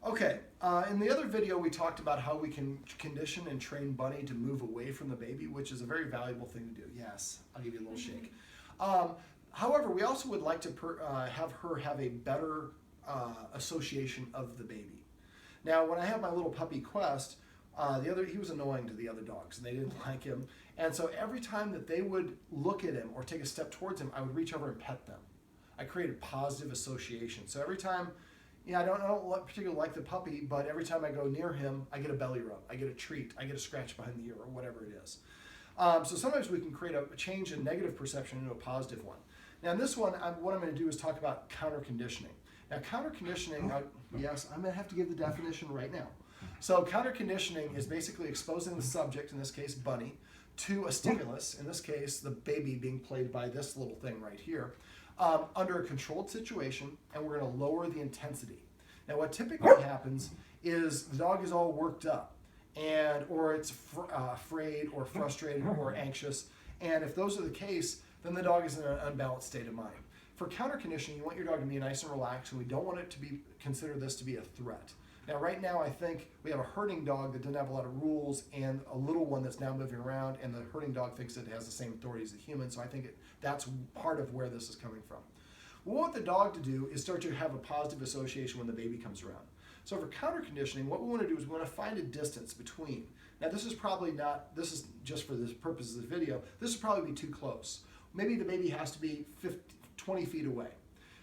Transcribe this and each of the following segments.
Okay, in the other video we talked about how we can condition and train Bunny to move away from the baby, which is a very valuable thing to do. Yes, I'll give you a little shake. However, we also would like to have her have a better association of the baby. Now, when I had my little puppy Quest, he was annoying to the other dogs, and they didn't like him. And so every time that they would look at him or take a step towards him, I would reach over and pet them. I created positive association. So every time, I don't particularly like the puppy, but every time I go near him, I get a belly rub, I get a treat, I get a scratch behind the ear, or whatever it is. So sometimes we can create a change in negative perception into a positive one. Now in this one, what I'm going to do is talk about counter-conditioning. Now counter-conditioning, yes, I'm going to have to give the definition right now. So counter-conditioning is basically exposing the subject, in this case Bunny, to a stimulus, in this case the baby being played by this little thing right here, under a controlled situation, and we're going to lower the intensity. Now what typically happens is the dog is all worked up, or it's afraid or frustrated or anxious, and if those are the case, then the dog is in an unbalanced state of mind. For counter-conditioning, you want your dog to be nice and relaxed, and we don't want it to consider this to be a threat. Now right now I think we have a herding dog that doesn't have a lot of rules and a little one that's now moving around, and the herding dog thinks it has the same authority as a human, so I think that's part of where this is coming from. What we want the dog to do is start to have a positive association when the baby comes around. So for counter conditioning, what we want to do is we want to find a distance between. Now this is just for the purpose of this video, this would probably be too close. Maybe the baby has to be 20 feet away.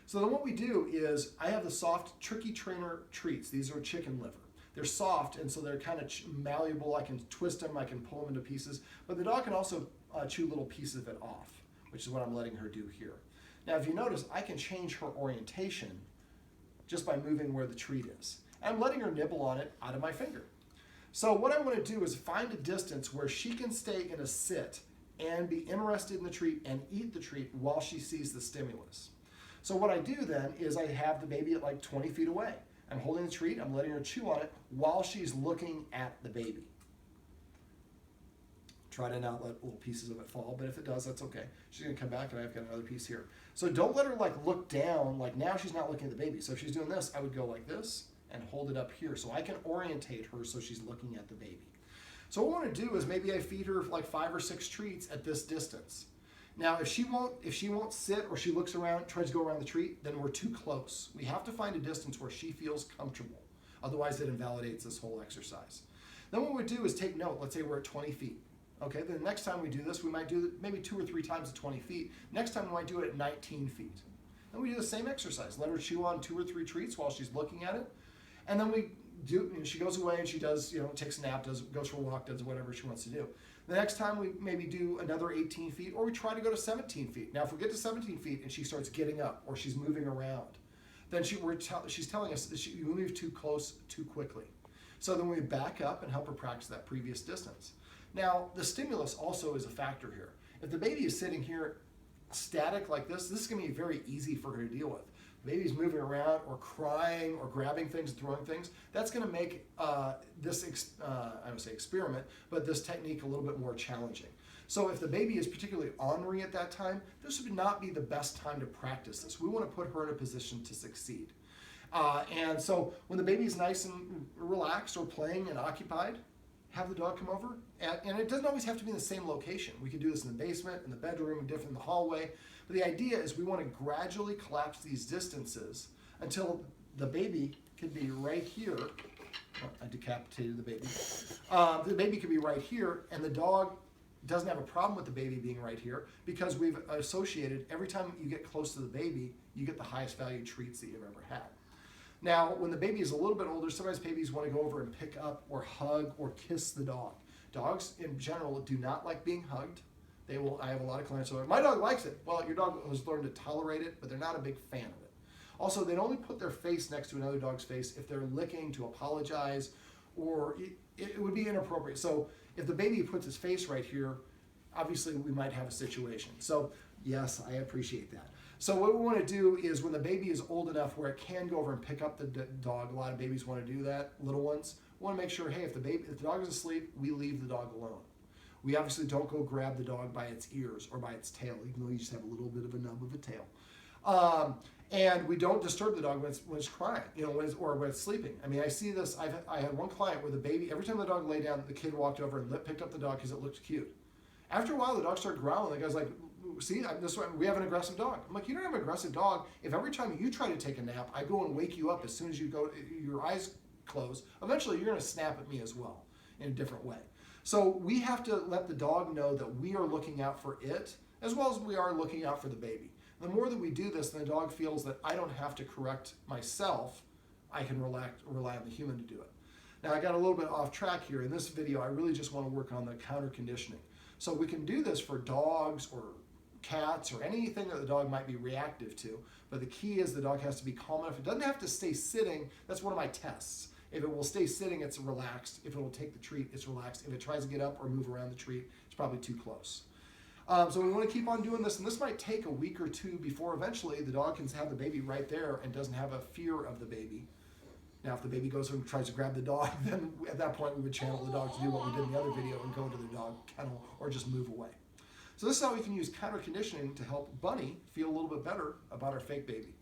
So then what we do is, I have the soft Tricky Trainer treats. These are chicken liver. They're soft, and so they're kind of malleable. I can twist them, I can pull them into pieces, but the dog can also chew little pieces of it off, which is what I'm letting her do here. Now if you notice, I can change her orientation just by moving where the treat is. I'm letting her nibble on it out of my finger. So what I want to do is find a distance where she can stay in a sit and be interested in the treat and eat the treat while she sees the stimulus. So what I do then is I have the baby at like 20 feet away. I'm holding the treat, I'm letting her chew on it while she's looking at the baby. Try to not let little pieces of it fall, but if it does, that's okay. She's gonna come back and I've got another piece here. So don't let her look down, like now she's not looking at the baby. So if she's doing this, I would go like this and hold it up here so I can orientate her so she's looking at the baby. So what I want to do is maybe I feed her like 5 or 6 treats at this distance. Now, if she won't sit or she looks around, tries to go around the treat, then we're too close. We have to find a distance where she feels comfortable. Otherwise, it invalidates this whole exercise. Then what we do is take note. Let's say we're at 20 feet. Okay, then the next time we do this, we might do it maybe 2 or 3 times at 20 feet. Next time we might do it at 19 feet. Then we do the same exercise. Let her chew on 2 or 3 treats while she's looking at it. And then she goes away and she does, takes a nap, goes for a walk, does whatever she wants to do. The next time we maybe do another 18 feet, or we try to go to 17 feet. Now if we get to 17 feet and she starts getting up or she's moving around, then she's telling us that you move too close too quickly. So then we back up and help her practice that previous distance. Now the stimulus also is a factor here. If the baby is sitting here static like this is going to be very easy for her to deal with. The baby's moving around or crying or grabbing things and throwing things. That's going to make I would say experiment, but this technique a little bit more challenging. So if the baby is particularly ornery at that time, this would not be the best time to practice this. We want to put her in a position to succeed. And so when the baby's nice and relaxed or playing and occupied, have the dog come over. And it doesn't always have to be in the same location. We can do this in the basement, in the bedroom, in the hallway. But the idea is we want to gradually collapse these distances until the baby can be right here. Oh, I decapitated the baby. The baby can be right here, and the dog doesn't have a problem with the baby being right here because we've associated every time you get close to the baby, you get the highest value treats that you've ever had. Now, when the baby is a little bit older, sometimes babies want to go over and pick up or hug or kiss the dog. Dogs, in general, do not like being hugged. I have a lot of clients who are, my dog likes it. Well, your dog has learned to tolerate it, but they're not a big fan of it. Also, they'd only put their face next to another dog's face if they're licking to apologize, or it would be inappropriate. So if the baby puts his face right here, obviously we might have a situation. So yes, I appreciate that. So what we want to do is when the baby is old enough where it can go over and pick up the dog, a lot of babies want to do that, little ones, we want to make sure, hey, if the dog is asleep, we leave the dog alone. We obviously don't go grab the dog by its ears or by its tail, even though you just have a little bit of a nub of a tail. And we don't disturb the dog when it's crying, or when it's sleeping. I mean, I see this. I had one client where the baby, every time the dog lay down, the kid walked over and picked up the dog because it looked cute. After a while, the dog started growling. The guy's like, see, we have an aggressive dog. I'm like, you don't have an aggressive dog. If every time you try to take a nap, I go and wake you up as soon as your eyes close, eventually you're going to snap at me as well in a different way. So we have to let the dog know that we are looking out for it as well as we are looking out for the baby. The more that we do this, the dog feels that I don't have to correct myself. I can rely on the human to do it. Now, I got a little bit off track here. In this video, I really just want to work on the counter conditioning. So we can do this for dogs or cats or anything that the dog might be reactive to, but the key is the dog has to be calm enough. It doesn't have to stay sitting. That's one of my tests. If it will stay sitting, it's relaxed. If it will take the treat, it's relaxed. If it tries to get up or move around the treat, it's probably too close. So we want to keep on doing this, and this might take a week or two before eventually the dog can have the baby right there and doesn't have a fear of the baby. Now, if the baby goes and tries to grab the dog, then at that point we would channel the dog to do what we did in the other video and go into the dog kennel or just move away. So this is how we can use counter conditioning to help Bunny feel a little bit better about our fake baby.